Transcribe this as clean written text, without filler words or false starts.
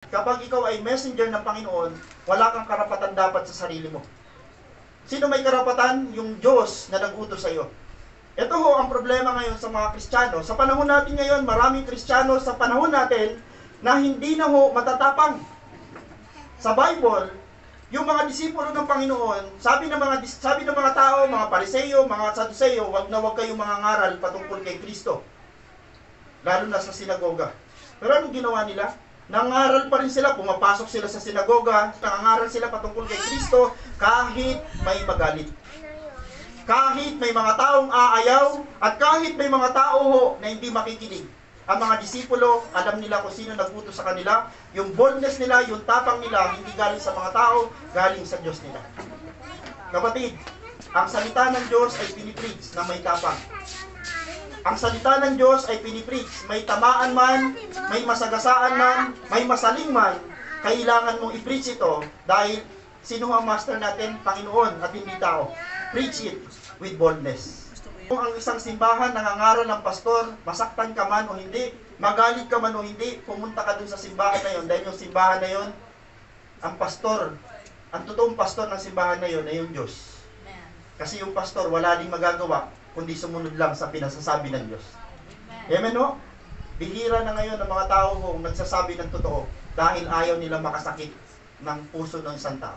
Kapag ikaw ay messenger ng Panginoon, wala kang karapatan dapat sa sarili mo. Sino may karapatan? Yung Diyos na nag-utos sa iyo. Ito ho ang problema ngayon sa mga Kristiyano. Sa panahon natin ngayon, maraming Kristiyano sa panahon natin na hindi na ho matatapang. Sa Bible, yung mga disipulo ng Panginoon, sabi ng mga tao, mga Pariseo, mga Saduceo, wag kayong mangangaral patungkol kay Kristo. Lalo na sa sinagoga. Pero anong ginawa nila? Nangaral pa rin sila, pumapasok sila sa sinagoga, nangangaral sila patungkol kay Kristo kahit may magalit. Kahit may mga taong aayaw, at kahit may mga tao ho na hindi makikinig. Ang mga disipulo, alam nila kung sino nag-utos sa kanila. Yung boldness nila, yung tapang nila, hindi galing sa mga tao, galing sa Diyos nila. Kapatid, ang salita ng Diyos ay pinipreach na may tapang. Ang salita ng Diyos ay pinipreach, may tamaan man, may masagasaan man, may masaling man, kailangan mong i-preach ito dahil sino ang master natin? Panginoon at hindi tao. Preach it with boldness. Kung ang isang simbahan nangangaral ng pastor, masaktan ka man o hindi, magalit ka man o hindi, pumunta ka dun sa simbahan na yon dahil yung simbahan na yon, ang pastor, ang totoong pastor ng simbahan na yon ay yung Diyos. Kasi yung pastor wala ding magagawa kundi sumunod lang sa pinasasabi ng Diyos. Amen no? Bihira na ngayon ang mga tao kung nagsasabi ng totoo dahil ayaw nila makasakit ng puso ng isang tao.